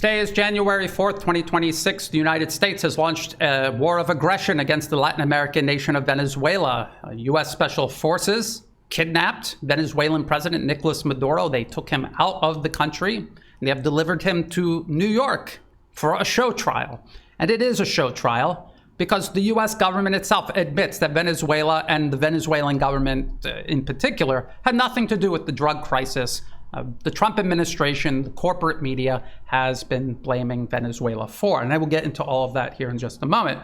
Today is January 4th, 2026. The United States has launched a war of aggression against the Latin American nation of Venezuela. U.S. Special Forces kidnapped Venezuelan President Nicolás Maduro. They took him out of the country, and they have delivered him to New York for a show trial. And it is a show trial because the U.S. government itself admits that Venezuela and the Venezuelan government in particular had nothing to do with the drug crisis. The Trump administration, the corporate media, has been blaming Venezuela for. And I will get into all of that here in just a moment.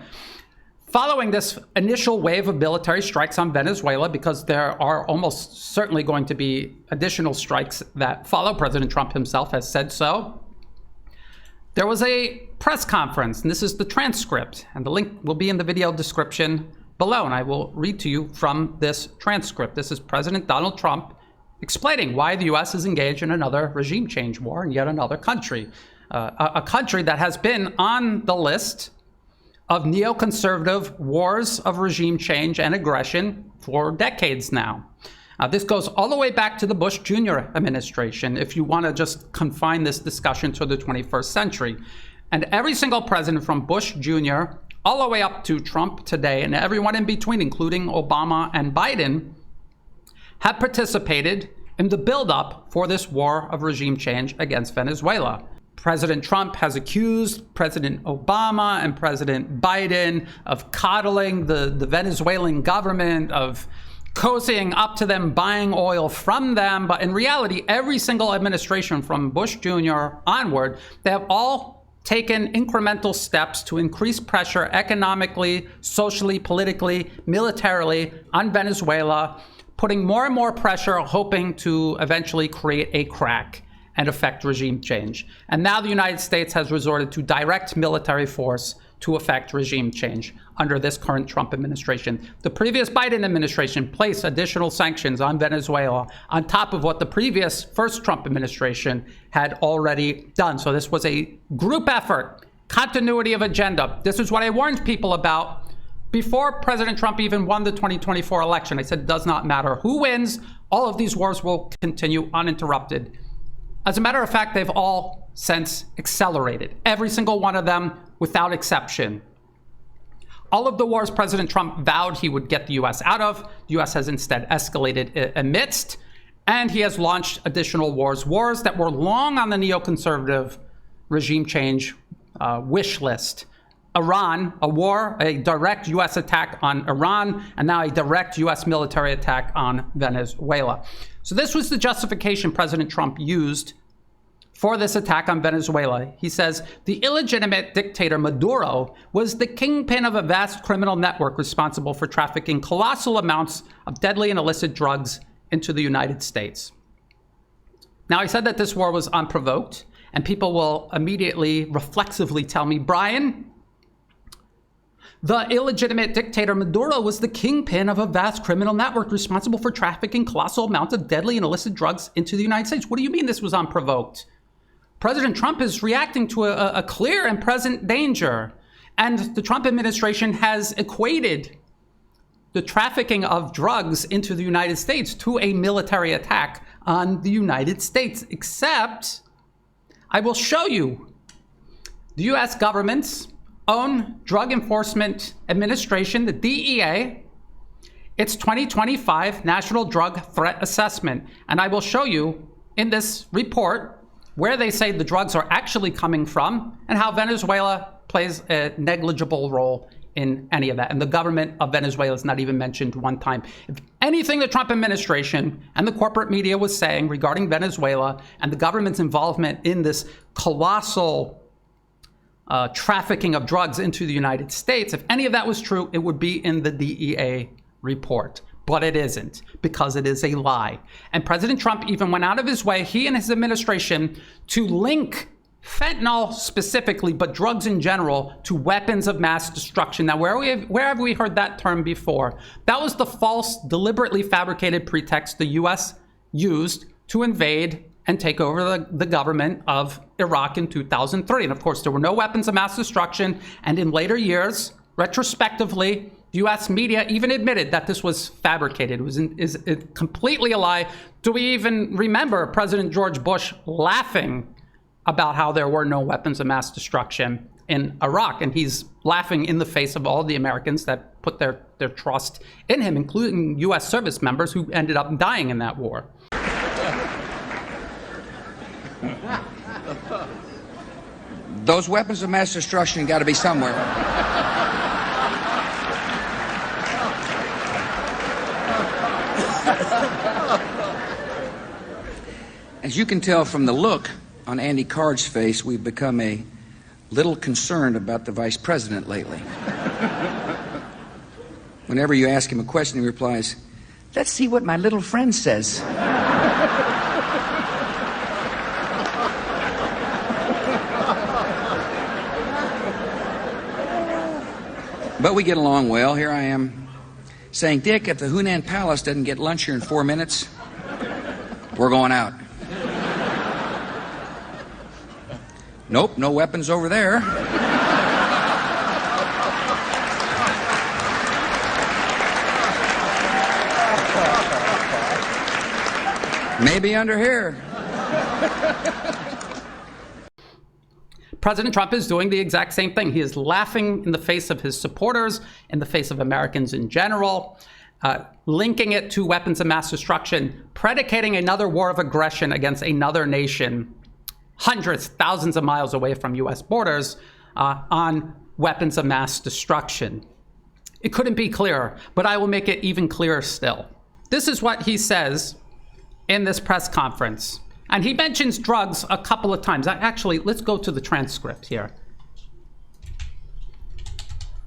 Following this initial wave of military strikes on Venezuela, because there are almost certainly going to be additional strikes that follow, President Trump himself has said so, there was a press conference, and this is the transcript, and the link will be in the video description below, and I will read to you from this transcript. This is President Donald Trump explaining why the U.S. is engaged in another regime change war in yet another country, a country that has been on the list of neoconservative wars of regime change and aggression for decades now. This goes all the way back to the Bush Jr. administration, if you want to just confine this discussion to the 21st century. And every single president from Bush Jr. all the way up to Trump today, and everyone in between, including Obama and Biden, have participated in the buildup for this war of regime change against Venezuela. President Trump has accused President Obama and President Biden of coddling the Venezuelan government, of cozying up to them, buying oil from them. But in reality, every single administration from Bush Jr. onward, they have all taken incremental steps to increase pressure economically, socially, politically, militarily on Venezuela, putting more and more pressure, hoping to eventually create a crack and affect regime change. And now the United States has resorted to direct military force to affect regime change under this current Trump administration. The previous Biden administration placed additional sanctions on Venezuela on top of what the previous first Trump administration had already done. So this was a group effort, continuity of agenda. This is what I warned people about before President Trump even won the 2024 election. I said, it does not matter who wins, all of these wars will continue uninterrupted. As a matter of fact, they've all since accelerated, every single one of them without exception. All of the wars President Trump vowed he would get the U.S. out of, the U.S. has instead escalated amidst, and he has launched additional wars that were long on the neoconservative regime change wish list. Iran, a war, a direct U.S. attack on Iran, and now a direct U.S. military attack on Venezuela. So this was the justification President Trump used for this attack on Venezuela. He says, the illegitimate dictator Maduro was the kingpin of a vast criminal network responsible for trafficking colossal amounts of deadly and illicit drugs into the United States. Now, I said that this war was unprovoked, and people will immediately, reflexively tell me, Brian, the illegitimate dictator Maduro was the kingpin of a vast criminal network responsible for trafficking colossal amounts of deadly and illicit drugs into the United States. What do you mean this was unprovoked? President Trump is reacting to a clear and present danger. And the Trump administration has equated the trafficking of drugs into the United States to a military attack on the United States. Except, I will show you the U.S. government's own Drug Enforcement Administration, the DEA, its 2025 National Drug Threat Assessment. And I will show you in this report where they say the drugs are actually coming from and how Venezuela plays a negligible role in any of that. And the government of Venezuela is not even mentioned one time. If anything the Trump administration and the corporate media was saying regarding Venezuela and the government's involvement in this colossal trafficking of drugs into the United States, if any of that was true, it would be in the DEA report. But it isn't, because it is a lie. And President Trump even went out of his way, he and his administration, to link fentanyl specifically, but drugs in general, to weapons of mass destruction. Now, where have we heard that term before? That was the false, deliberately fabricated pretext the U.S. used to invade and take over the government of Iraq in 2003. And of course, there were no weapons of mass destruction. And in later years, retrospectively, the U.S. media even admitted that this was fabricated. Is completely a lie. Do we even remember President George Bush laughing about how there were no weapons of mass destruction in Iraq. And he's laughing in the face of all the Americans that put their trust in him, including U.S. service members who ended up dying in that war. Those weapons of mass destruction got to be somewhere. As you can tell from the look on Andy Card's face, we've become a little concerned about the vice president lately. Whenever you ask him a question, he replies, "Let's see what my little friend says." But we get along well. Here I am saying, "Dick, if the Hunan Palace doesn't get lunch here in 4 minutes, we're going out." Nope, no weapons over there. Maybe under here. President Trump is doing the exact same thing. He is laughing in the face of his supporters, in the face of Americans in general, linking it to weapons of mass destruction, predicating another war of aggression against another nation, hundreds, thousands of miles away from U.S. borders, on weapons of mass destruction. It couldn't be clearer, but I will make it even clearer still. This is what he says in this press conference. And he mentions drugs a couple of times. Actually, let's go to the transcript here.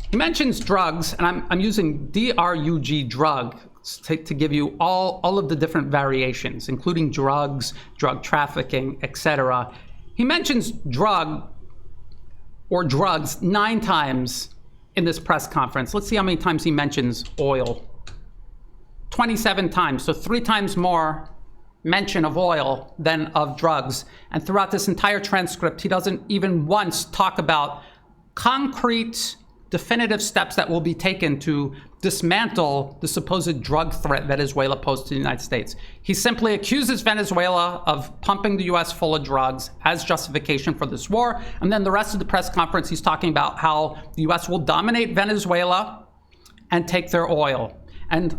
He mentions drugs, and I'm using D-R-U-G, drug, to give you all of the different variations, including drugs, drug trafficking, etc. He mentions drug or drugs 9 times in this press conference. Let's see how many times he mentions oil. 27 times, so 3 times more mention of oil than of drugs. And throughout this entire transcript, he doesn't even once talk about concrete, definitive steps that will be taken to dismantle the supposed drug threat Venezuela posed to the United States. He simply accuses Venezuela of pumping the U.S. full of drugs as justification for this war. And then the rest of the press conference, he's talking about how the U.S. will dominate Venezuela and take their oil. And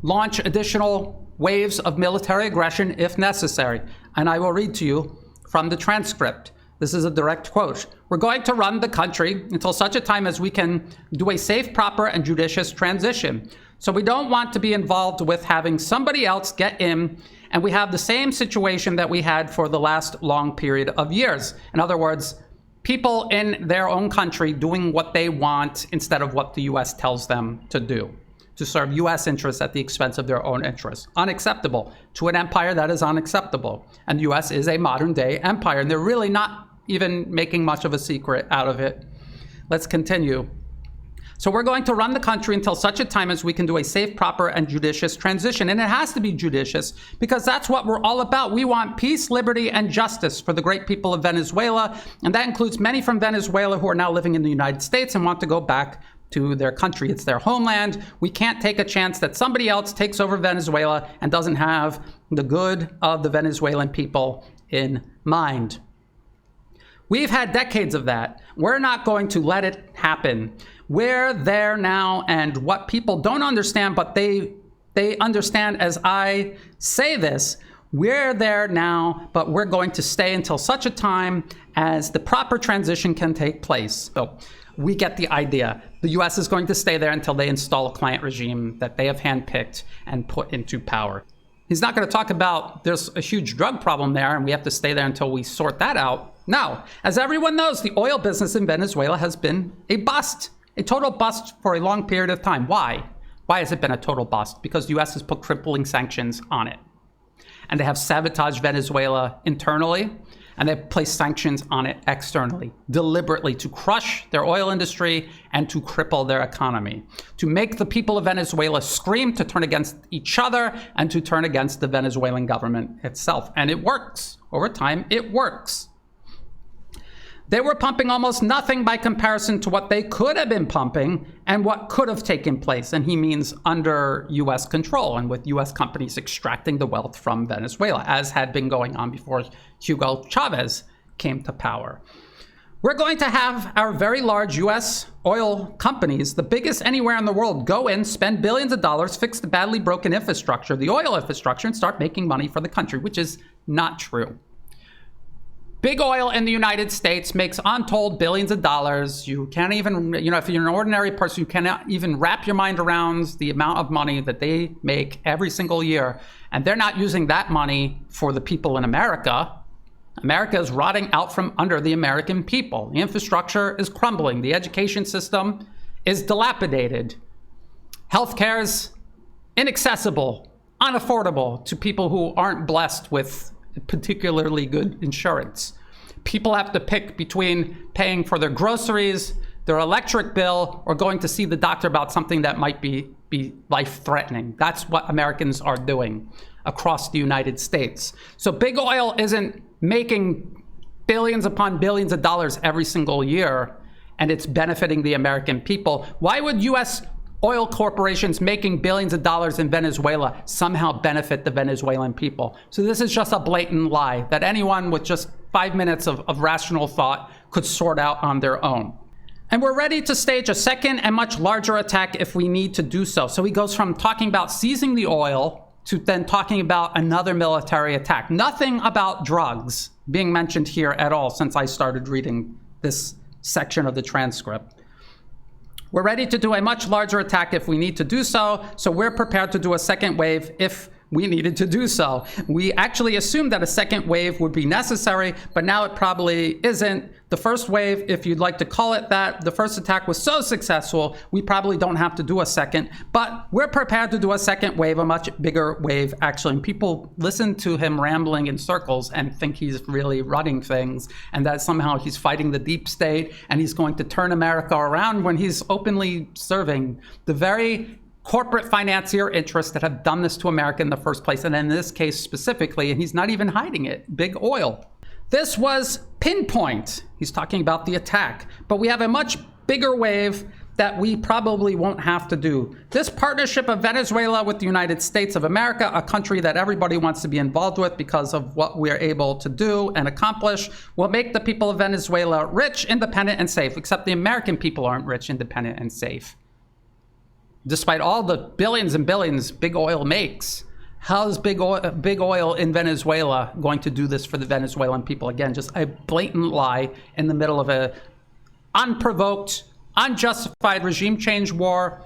launch additional waves of military aggression if necessary. And I will read to you from the transcript. This is a direct quote. "We're going to run the country until such a time as we can do a safe, proper, and judicious transition. So we don't want to be involved with having somebody else get in, and we have the same situation that we had for the last long period of years." In other words, people in their own country doing what they want instead of what the U.S. tells them to do, to serve U.S. interests at the expense of their own interests. Unacceptable. To an empire, that is unacceptable. And the U.S. is a modern-day empire, and they're really not even making much of a secret out of it. Let's continue. "So we're going to run the country until such a time as we can do a safe, proper, and judicious transition." And it has to be judicious because that's what we're all about. We want peace, liberty, and justice for the great people of Venezuela. And that includes many from Venezuela who are now living in the United States and want to go back to their country. It's their homeland. We can't take a chance that somebody else takes over Venezuela and doesn't have the good of the Venezuelan people in mind. We've had decades of that. We're not going to let it happen. We're there now, and what people don't understand, but they understand as I say this, we're there now, but we're going to stay until such a time as the proper transition can take place. So we get the idea. The U.S. is going to stay there until they install a client regime that they have handpicked and put into power. He's not going to talk about there's a huge drug problem there and we have to stay there until we sort that out. No. As everyone knows, the oil business in Venezuela has been a bust, a total bust for a long period of time. Why? Why has it been a total bust? Because the U.S. has put crippling sanctions on it. And they have sabotaged Venezuela internally, and they've placed sanctions on it externally, deliberately to crush their oil industry and to cripple their economy, to make the people of Venezuela scream, to turn against each other, and to turn against the Venezuelan government itself. And it works. Over time, it works. They were pumping almost nothing by comparison to what they could have been pumping and what could have taken place. And he means under US control and with US companies extracting the wealth from Venezuela, as had been going on before Hugo Chavez came to power. We're going to have our very large US oil companies, the biggest anywhere in the world, go in, spend billions of dollars, fix the badly broken infrastructure, the oil infrastructure, and start making money for the country, which is not true. Big oil in the United States makes untold billions of dollars. You can't even, if you're an ordinary person, you cannot even wrap your mind around the amount of money that they make every single year. And they're not using that money for the people in America. America is rotting out from under the American people. The infrastructure is crumbling. The education system is dilapidated. Healthcare is inaccessible, unaffordable to people who aren't blessed with particularly good insurance. People have to pick between paying for their groceries, their electric bill, or going to see the doctor about something that might be life-threatening. That's what Americans are doing across the United States. So big oil isn't making billions upon billions of dollars every single year, and it's benefiting the American people. Why would US oil corporations making billions of dollars in Venezuela somehow benefit the Venezuelan people? So this is just a blatant lie that anyone with just 5 minutes of rational thought could sort out on their own. And we're ready to stage a second and much larger attack if we need to do so. So he goes from talking about seizing the oil to then talking about another military attack. Nothing about drugs being mentioned here at all since I started reading this section of the transcript. We're ready to do a much larger attack if we need to do so, so we're prepared to do a second wave if we needed to do so. We actually assumed that a second wave would be necessary, but now it probably isn't. The first wave, if you'd like to call it that, the first attack was so successful, we probably don't have to do a second, but we're prepared to do a second wave, a much bigger wave, actually. And people listen to him rambling in circles and think he's really running things, and that somehow he's fighting the deep state and he's going to turn America around when he's openly serving the very corporate financier interests that have done this to America in the first place, and in this case specifically, and he's not even hiding it, big oil. This was pinpoint. He's talking about the attack, but we have a much bigger wave that we probably won't have to do. This partnership of Venezuela with the United States of America, a country that everybody wants to be involved with because of what we're able to do and accomplish, will make the people of Venezuela rich, independent, and safe, except the American people aren't rich, independent, and safe. Despite all the billions and billions big oil makes, how's big oil in Venezuela going to do this for the Venezuelan people? Again, just a blatant lie in the middle of a unprovoked, unjustified regime change war,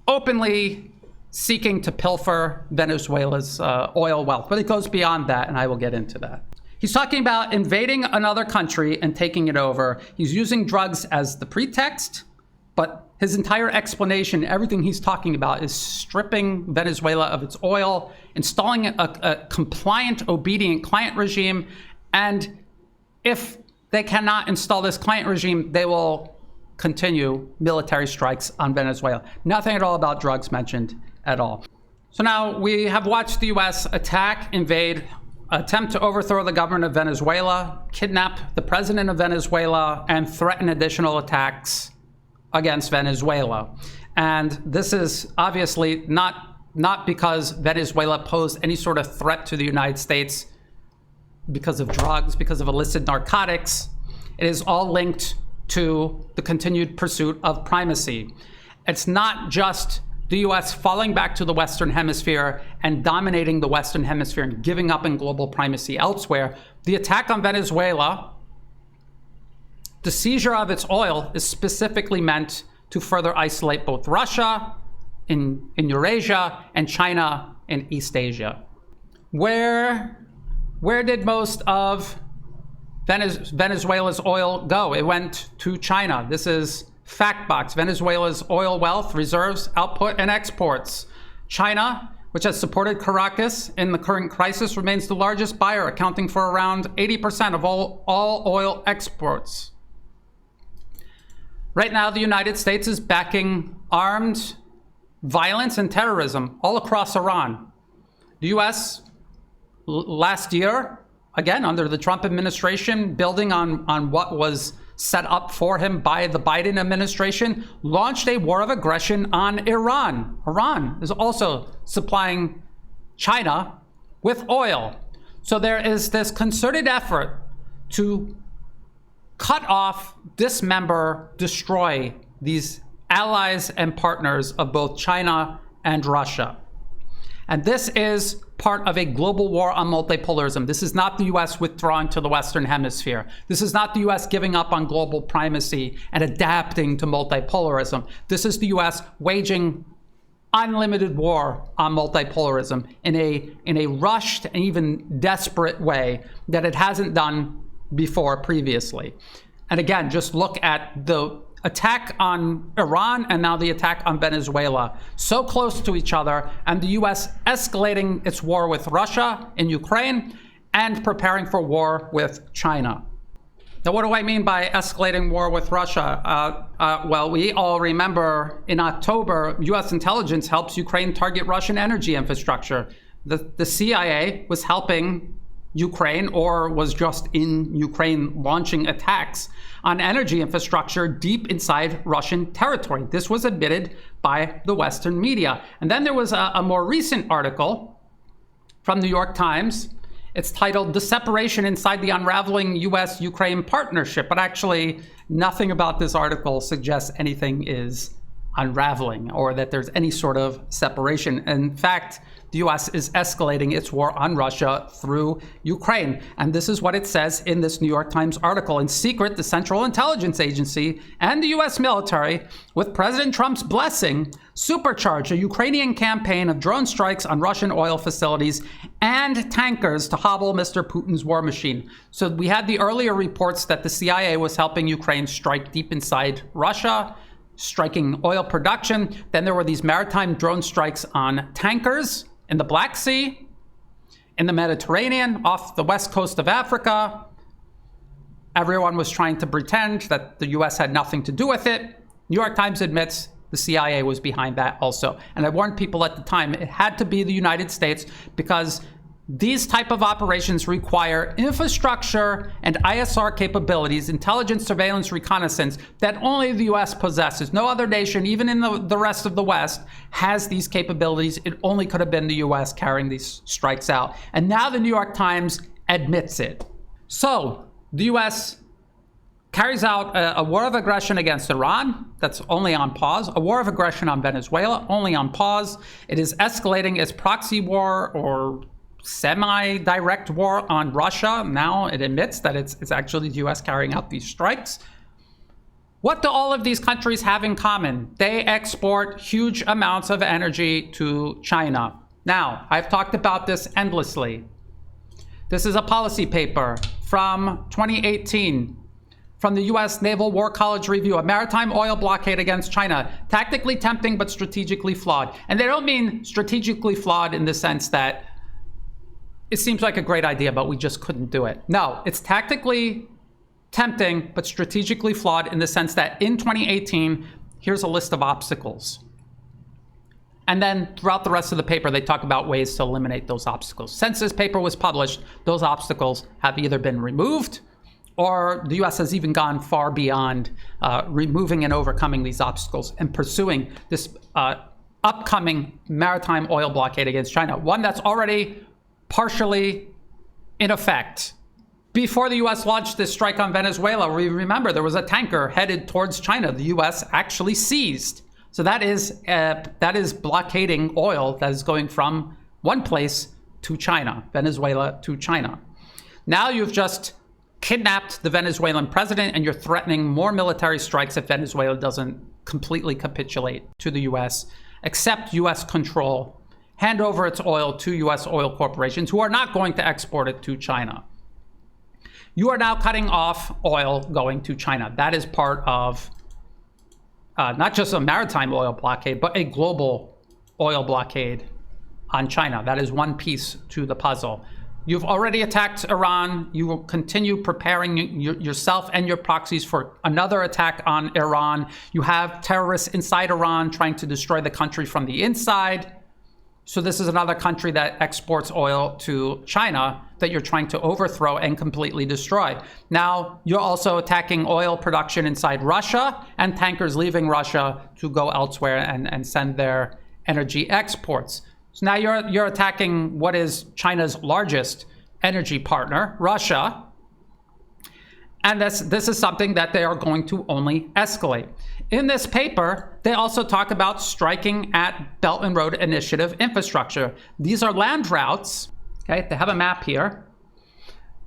openly seeking to pilfer Venezuela's oil wealth. But it goes beyond that, and I will get into that. He's talking about invading another country and taking it over. He's using drugs as the pretext, but his entire explanation, everything he's talking about, is stripping Venezuela of its oil, installing a compliant, obedient client regime, and if they cannot install this client regime, they will continue military strikes on Venezuela. Nothing at all about drugs mentioned at all. So now we have watched the US attack, invade, attempt to overthrow the government of Venezuela, kidnap the president of Venezuela, and threaten additional attacks against Venezuela. And this is obviously not because Venezuela posed any sort of threat to the United States because of drugs, because of illicit narcotics. It is all linked to the continued pursuit of primacy. It's not just the US falling back to the Western Hemisphere and dominating the Western Hemisphere and giving up in global primacy elsewhere. The attack on Venezuela, the seizure of its oil, is specifically meant to further isolate both Russia in Eurasia and China in East Asia. Where did most of Venezuela's oil go? It went to China. This is Factbox, Venezuela's oil wealth, reserves, output, and exports. China, which has supported Caracas in the current crisis, remains the largest buyer, accounting for around 80% of all oil exports. Right now, the United States is backing armed violence and terrorism all across Iran. The US last year again, under the Trump administration, building on what was set up for him by the Biden administration, launched a war of aggression on Iran. Iran is also supplying China with oil. So there is this concerted effort to cut off, dismember, destroy these allies and partners of both China and Russia. And this is part of a global war on multipolarism. This is not the US withdrawing to the Western Hemisphere. This is not the US giving up on global primacy and adapting to multipolarism. This is the US waging unlimited war on multipolarism in a rushed and even desperate way that it hasn't done before previously. And again, just look at the attack on Iran and now the attack on Venezuela, so close to each other, and the US escalating its war with Russia in Ukraine and preparing for war with China. Now, what do I mean by escalating war with Russia? Well, we all remember in October, US intelligence helps Ukraine target Russian energy infrastructure. The CIA was helping Ukraine, or was just in Ukraine launching attacks on energy infrastructure deep inside Russian territory. This was admitted by the Western media. And then there was a more recent article from the New York Times. It's titled "The Separation Inside the Unraveling US-Ukraine Partnership," but actually nothing about this article suggests anything is unraveling or that there's any sort of separation. In fact, the US is escalating its war on Russia through Ukraine. And this is what it says in this New York Times article. In secret, the Central Intelligence Agency and the US military, with President Trump's blessing, supercharged a Ukrainian campaign of drone strikes on Russian oil facilities and tankers to hobble Mr. Putin's war machine. So we had the earlier reports that the CIA was helping Ukraine strike deep inside Russia, striking oil production. Then there were these maritime drone strikes on tankers in the Black Sea, in the Mediterranean, off the west coast of Africa. Everyone was trying to pretend that the US had nothing to do with it. New York Times admits the CIA was behind that also. And I warned people at the time, it had to be the United States, because these type of operations require infrastructure and ISR capabilities, intelligence, surveillance, reconnaissance, that only the US possesses. No other nation, even in the rest of the West, has these capabilities. It only could have been the US carrying these strikes out. And now the New York Times admits it. So the US carries out a war of aggression against Iran, that's only on pause. A war of aggression on Venezuela, only on pause. It is escalating its proxy war or semi-direct war on Russia. Now it admits that it's actually the US carrying out these strikes. What do all of these countries have in common? They export huge amounts of energy to China. Now, I've talked about this endlessly. This is a policy paper from 2018 from the US Naval War College Review, a maritime oil blockade against China, tactically tempting but strategically flawed. And they don't mean strategically flawed in the sense that it seems like a great idea, but we just couldn't do it. No, it's tactically tempting, but strategically flawed in the sense that in 2018, here's a list of obstacles. And then throughout the rest of the paper, they talk about ways to eliminate those obstacles. Since this paper was published, those obstacles have either been removed or the US has even gone far beyond removing and overcoming these obstacles and pursuing this upcoming maritime oil blockade against China, one that's already partially in effect. Before the US launched this strike on Venezuela, we remember there was a tanker headed towards China the US actually seized. So that is blockading oil that is going from one place to China, Venezuela to China. Now you've just kidnapped the Venezuelan president and you're threatening more military strikes if Venezuela doesn't completely capitulate to the US, accept US control, hand over its oil to US oil corporations who are not going to export it to China. You are now cutting off oil going to China. That is part of not just a maritime oil blockade, but a global oil blockade on China. That is one piece to the puzzle. You've already attacked Iran. You will continue preparing yourself and your proxies for another attack on Iran. You have terrorists inside Iran trying to destroy the country from the inside. So this is another country that exports oil to China that you're trying to overthrow and completely destroy. Now, you're also attacking oil production inside Russia and tankers leaving Russia to go elsewhere and send their energy exports. So now you're attacking what is China's largest energy partner, Russia. And this is something that they are going to only escalate. In this paper, they also talk about striking at Belt and Road Initiative infrastructure. These are land routes, okay? They have a map here.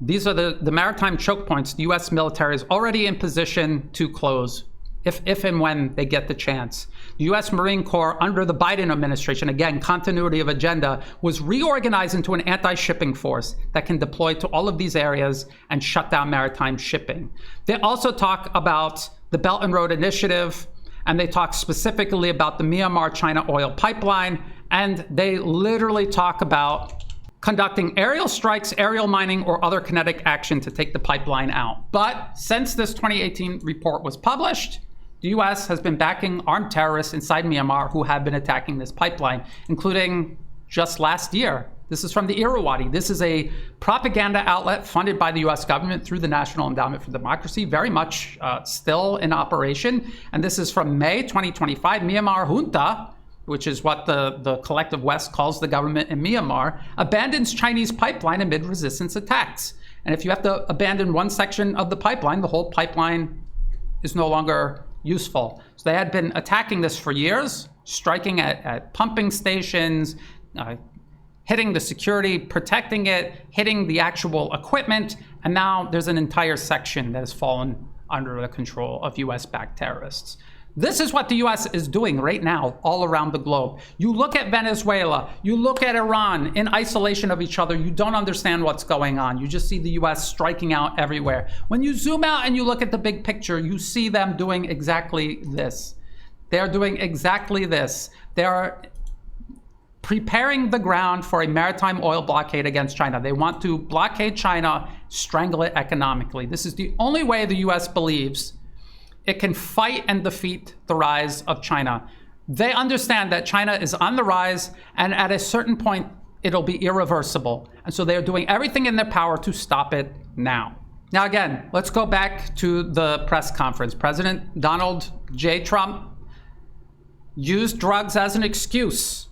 These are the maritime choke points the US military is already in position to close if and when they get the chance. The US Marine Corps under the Biden administration, again, continuity of agenda, was reorganized into an anti-shipping force that can deploy to all of these areas and shut down maritime shipping. They also talk about the Belt and Road Initiative, and they talk specifically about the Myanmar-China oil pipeline, and they literally talk about conducting aerial strikes, aerial mining, or other kinetic action to take the pipeline out. But since this 2018 report was published, the US has been backing armed terrorists inside Myanmar who have been attacking this pipeline, including just last year. This is from the Irrawaddy. This is a propaganda outlet funded by the US government through the National Endowment for Democracy, very much still in operation. And this is from May 2025. Myanmar junta, which is what the collective West calls the government in Myanmar, abandons Chinese pipeline amid resistance attacks. And if you have to abandon one section of the pipeline, the whole pipeline is no longer useful. So they had been attacking this for years, striking at pumping stations, hitting the security, protecting it, hitting the actual equipment, and now there's an entire section that has fallen under the control of US-backed terrorists. This is what the US is doing right now all around the globe. You look at Venezuela, you look at Iran in isolation of each other, you don't understand what's going on. You just see the US striking out everywhere. When you zoom out and you look at the big picture, you see them doing exactly this. They're doing exactly this. They're preparing the ground for a maritime oil blockade against China. They want to blockade China, strangle it economically. This is the only way the US believes it can fight and defeat the rise of China. They understand that China is on the rise, and at a certain point, it'll be irreversible. And so they're doing everything in their power to stop it now. Now, again, let's go back to the press conference. President Donald J. Trump used drugs as an excuse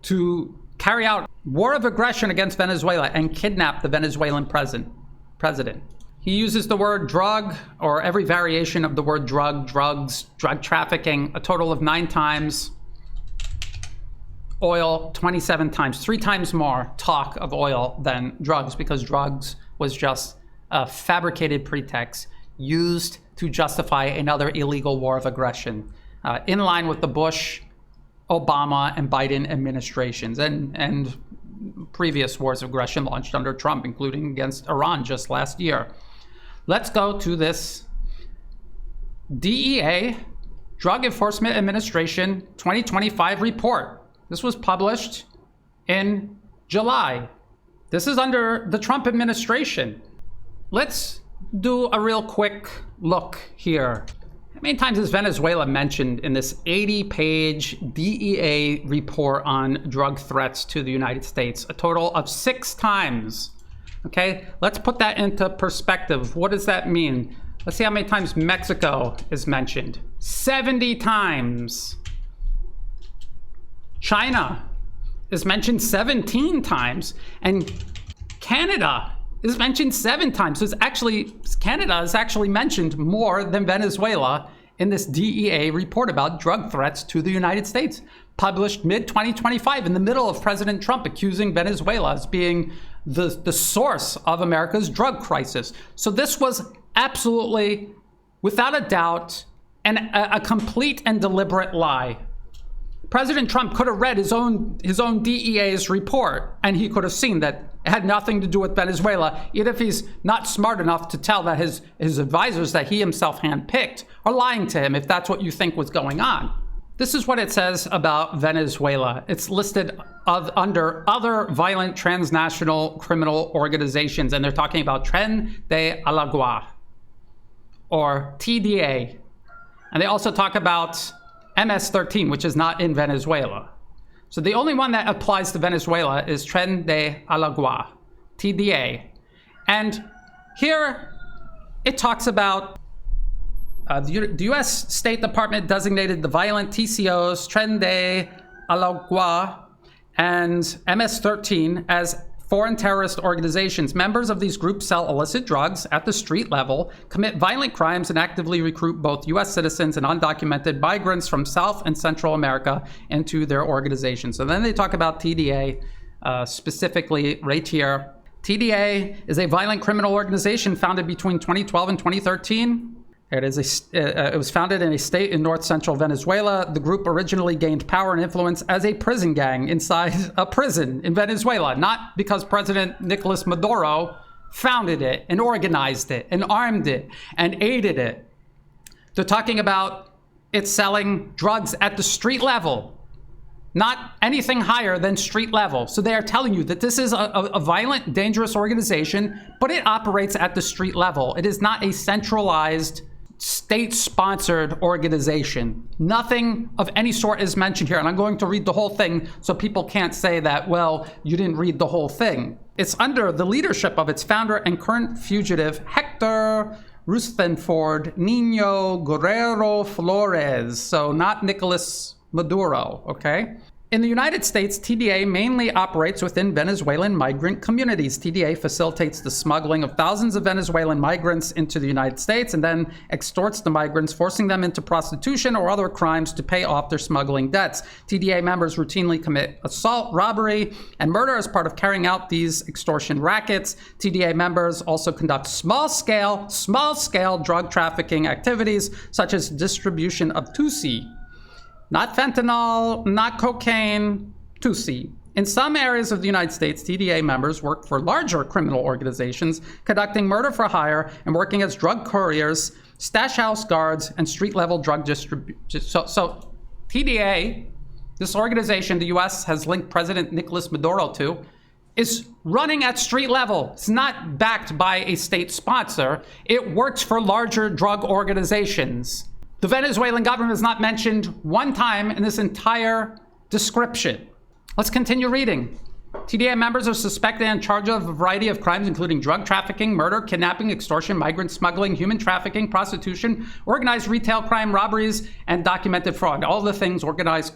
to carry out war of aggression against Venezuela and kidnap the Venezuelan president. He uses the word drug, or every variation of the word drug, drugs, drug trafficking, a total of 9 times. Oil, 27 times, 3 times more talk of oil than drugs, because drugs was just a fabricated pretext used to justify another illegal war of aggression, in line with the Bush, Obama, and Biden administrations, and previous wars of aggression launched under Trump, including against Iran just last year. Let's go to this DEA, Drug Enforcement Administration 2025 report. This was published in July. This is under the Trump administration. Let's do a real quick look here. How many times is Venezuela mentioned in this 80-page DEA report on drug threats to the United States? A total of 6 times. Okay, let's put that into perspective. What does that mean? Let's see how many times Mexico is mentioned. 70 times. China is mentioned 17 times. And Canada is mentioned 7 times. So it's actually, Canada is actually mentioned more than Venezuela in this DEA report about drug threats to the United States, published mid-2025 in the middle of President Trump accusing Venezuela as being the source of America's drug crisis. So this was absolutely, without a doubt, a complete and deliberate lie. President Trump could have read his own DEA's report, and he could have seen that it had nothing to do with Venezuela, even if he's not smart enough to tell that his advisors that he himself handpicked are lying to him, if that's what you think was going on. This is what it says about Venezuela. It's listed under other violent transnational criminal organizations, and they're talking about Tren de Aragua, or TDA. And they also talk about MS-13, which is not in Venezuela. So the only one that applies to Venezuela is Tren de Aragua, TDA. And here it talks about the U.S. State Department designated the violent TCOs, Tren de Aragua and MS-13 as foreign terrorist organizations. Members of these groups sell illicit drugs at the street level, commit violent crimes, and actively recruit both U.S. citizens and undocumented migrants from South and Central America into their organizations. So then they talk about TDA specifically right here. TDA is a violent criminal organization founded between 2012 and 2013. It was founded in a state in north central Venezuela. The group originally gained power and influence as a prison gang inside a prison in Venezuela, not because President Nicolás Maduro founded it and organized it and armed it and aided it. They're talking about it selling drugs at the street level, not anything higher than street level. So they are telling you that this is a violent, dangerous organization, but it operates at the street level. It is not a centralized, state-sponsored organization. Nothing of any sort is mentioned here. And I'm going to read the whole thing so people can't say that, well, you didn't read the whole thing. It's under the leadership of its founder and current fugitive, Hector Rutherford Nino Guerrero Flores. So not Nicolás Maduro, okay? In the United States, TDA mainly operates within Venezuelan migrant communities. TDA facilitates the smuggling of thousands of Venezuelan migrants into the United States and then extorts the migrants, forcing them into prostitution or other crimes to pay off their smuggling debts. TDA members routinely commit assault, robbery, and murder as part of carrying out these extortion rackets. TDA members also conduct small-scale drug trafficking activities, such as distribution of Tusi. Not fentanyl, not cocaine, Tusi. In some areas of the United States, TDA members work for larger criminal organizations, conducting murder for hire and working as drug couriers, stash house guards, and street-level drug distribution. So TDA, this organization the U.S. has linked President Nicolás Maduro to, is running at street level. It's not backed by a state sponsor. It works for larger drug organizations. The Venezuelan government is not mentioned one time in this entire description. Let's continue reading. TDA members are suspected and charged of a variety of crimes, including drug trafficking, murder, kidnapping, extortion, migrant smuggling, human trafficking, prostitution, organized retail crime, robberies, and documented fraud. All the things organized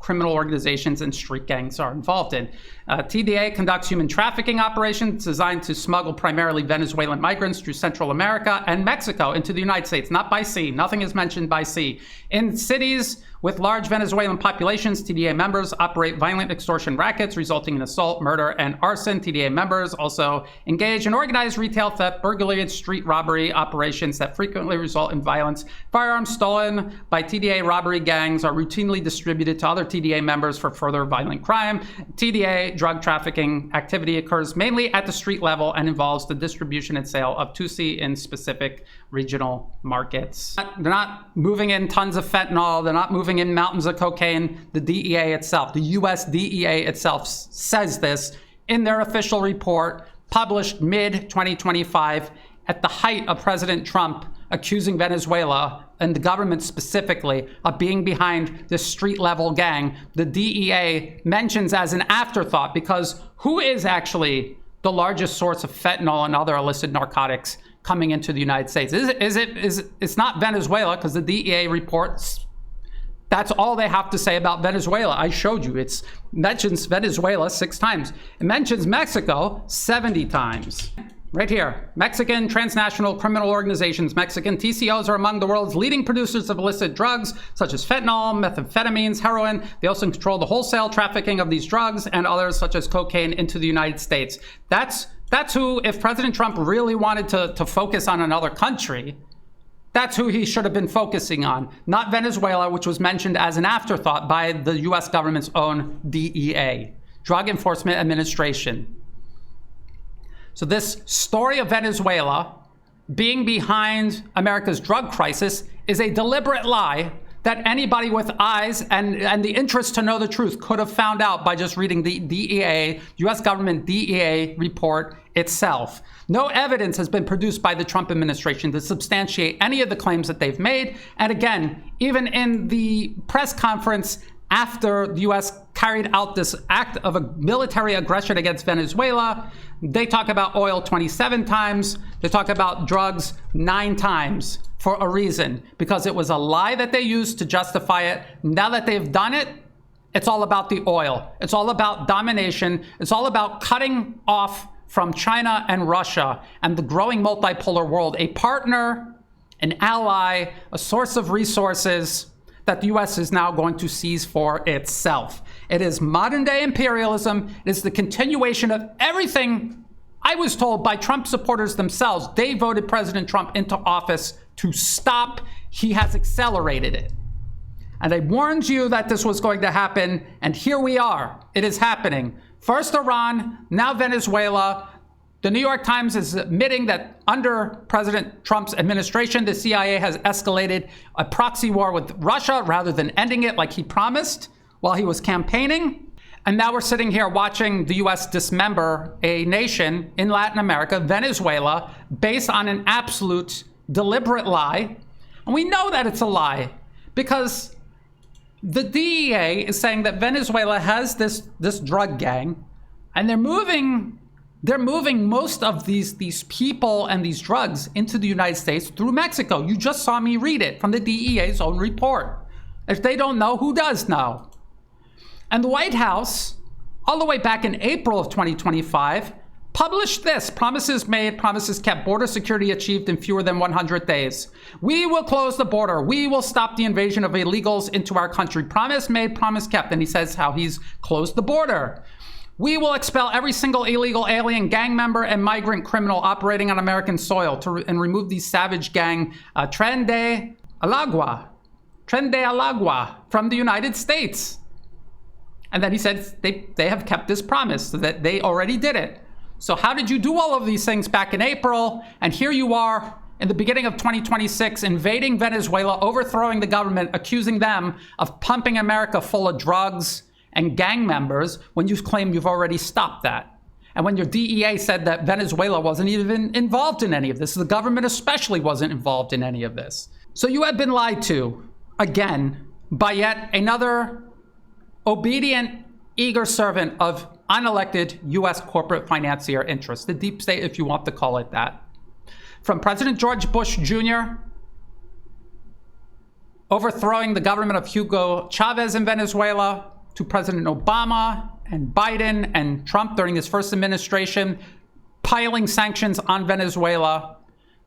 criminal organizations and street gangs are involved in. TDA conducts human trafficking operations designed to smuggle primarily Venezuelan migrants through Central America and Mexico into the United States, not by sea. Nothing is mentioned by sea. In cities with large Venezuelan populations, TDA members operate violent extortion rackets resulting in assault, murder, and arson. TDA members also engage in organized retail theft, burglary, and street robbery operations that frequently result in violence. Firearms stolen by TDA robbery gangs are routinely distributed to other TDA members for further violent crime. TDA drug trafficking activity occurs mainly at the street level and involves the distribution and sale of Tusi in specific regional markets. They're not moving in tons of fentanyl. They're not moving in mountains of cocaine. The DEA itself, the US DEA itself says this in their official report published mid-2025 at the height of President Trump accusing Venezuela and the government specifically of being behind this street-level gang. The DEA mentions as an afterthought, because who is actually the largest source of fentanyl and other illicit narcotics coming into the United States? It's not Venezuela, because the DEA reports that's all they have to say about Venezuela. I showed you. It mentions Venezuela 6 times. It mentions Mexico 70 times. Right here, Mexican transnational criminal organizations, Mexican TCOs, are among the world's leading producers of illicit drugs, such as fentanyl, methamphetamines, heroin. They also control the wholesale trafficking of these drugs and others, such as cocaine, into the United States. That's who, if President Trump really wanted to focus on another country, that's who he should have been focusing on, not Venezuela, which was mentioned as an afterthought by the US government's own DEA, Drug Enforcement Administration. So this story of Venezuela being behind America's drug crisis is a deliberate lie that anybody with eyes and the interest to know the truth could have found out by just reading the DEA, US government DEA report itself. No evidence has been produced by the Trump administration to substantiate any of the claims that they've made. And again, even in the press conference after the US carried out this act of a military aggression against Venezuela. They talk about oil 27 times. They talk about drugs 9 times for a reason, because it was a lie that they used to justify it. Now that they've done it, it's all about the oil. It's all about domination. It's all about cutting off from China and Russia and the growing multipolar world, a partner, an ally, a source of resources that the US is now going to seize for itself. It is modern day imperialism. It is the continuation of everything I was told by Trump supporters themselves. They voted President Trump into office to stop. He has accelerated it. And I warned you that this was going to happen, and here we are. It is happening. First Iran, now Venezuela. The New York Times is admitting that under President Trump's administration, the CIA has escalated a proxy war with Russia rather than ending it like he promised while he was campaigning. And now we're sitting here watching the US dismember a nation in Latin America, Venezuela, based on an absolute deliberate lie. And we know that it's a lie because the DEA is saying that Venezuela has this drug gang, and they're moving most of these people and these drugs into the United States through Mexico. You just saw me read it from the DEA's own report. If they don't know, who does know? And the White House, all the way back in April of 2025, published this: promises made, promises kept, border security achieved in fewer than 100 days. We will close the border. We will stop the invasion of illegals into our country. Promise made, promise kept. And he says how he's closed the border. We will expel every single illegal alien, gang member, and migrant criminal operating on American soil and remove these savage gang Tren de Alagua from the United States. And then he said they have kept this promise, so that they already did it. So how did you do all of these things back in April? And here you are in the beginning of 2026, invading Venezuela, overthrowing the government, accusing them of pumping America full of drugs and gang members when you claim you've already stopped that. And when your DEA said that Venezuela wasn't even involved in any of this, the government especially wasn't involved in any of this. So you have been lied to, again, by yet another obedient, eager servant of unelected US corporate financier interests, the deep state, if you want to call it that. From President George Bush Jr., overthrowing the government of Hugo Chavez in Venezuela, to President Obama and Biden and Trump during his first administration, piling sanctions on Venezuela,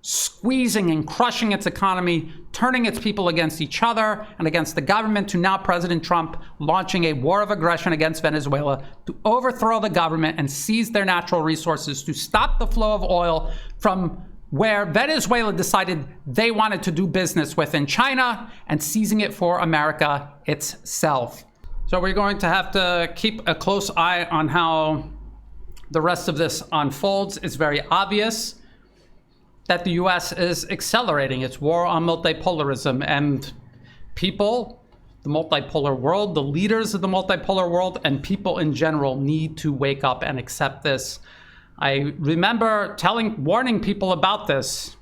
squeezing and crushing its economy, turning its people against each other and against the government, to now President Trump launching a war of aggression against Venezuela to overthrow the government and seize their natural resources, to stop the flow of oil from where Venezuela decided they wanted to do business with in China, and seizing it for America itself. So we're going to have to keep a close eye on how the rest of this unfolds. It's very obvious that the US is accelerating its war on multipolarism, and people, the multipolar world, the leaders of the multipolar world, and people in general need to wake up and accept this. I remember warning people about this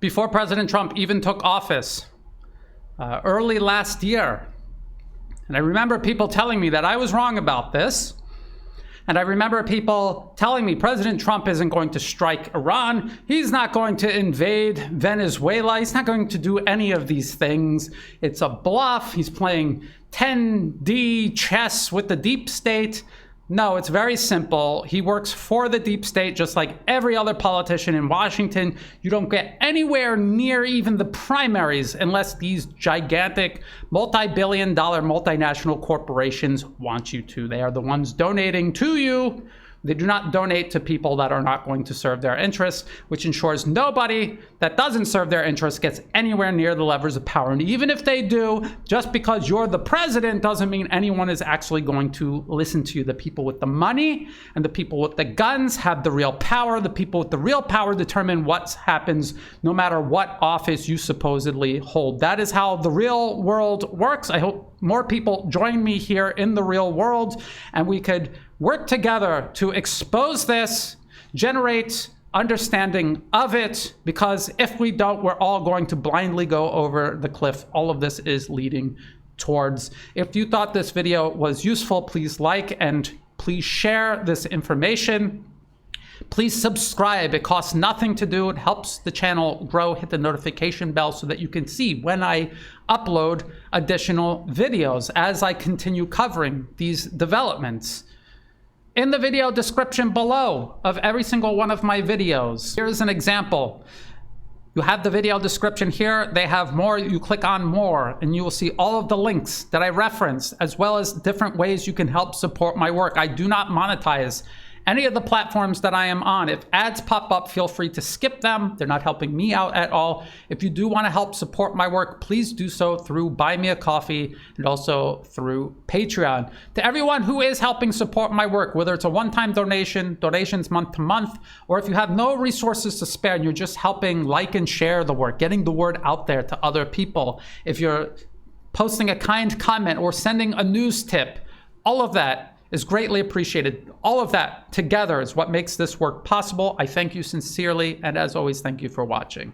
before President Trump even took office, early last year. And I remember people telling me that I was wrong about this. And I remember people telling me President Trump isn't going to strike Iran. He's not going to invade Venezuela. He's not going to do any of these things. It's a bluff. He's playing 10D chess with the deep state. No, it's very simple. He works for the deep state, just like every other politician in Washington. You don't get anywhere near even the primaries unless these gigantic multi-billion-dollar multinational corporations want you to. They are the ones donating to you. They do not donate to people that are not going to serve their interests, which ensures nobody that doesn't serve their interests gets anywhere near the levers of power. And even if they do, just because you're the president doesn't mean anyone is actually going to listen to you. The people with the money and the people with the guns have the real power. The people with the real power determine what happens no matter what office you supposedly hold. That is how the real world works. I hope more people join me here in the real world, and we could work together to expose this, generate understanding of it, because if we don't, we're all going to blindly go over the cliff. All of this is leading towards. If you thought this video was useful, please like and please share this information. Please subscribe. It costs nothing to do. It helps the channel grow. Hit the notification bell so that you can see when I upload additional videos as I continue covering these developments. In the video description below of every single one of my videos, here's an example. You have the video description here. They have more. You click on more and you will see all of the links that I reference, as well as different ways you can help support my work. I do not monetize any of the platforms that I am on. If ads pop up, feel free to skip them. They're not helping me out at all. If you do want to help support my work, please do so through Buy Me a Coffee and also through Patreon. To everyone who is helping support my work, whether it's a one-time donation, donations month to month, or if you have no resources to spare and you're just helping like and share the work, getting the word out there to other people, if you're posting a kind comment or sending a news tip, all of that is greatly appreciated. All of that together is what makes this work possible. I thank you sincerely, and as always, thank you for watching.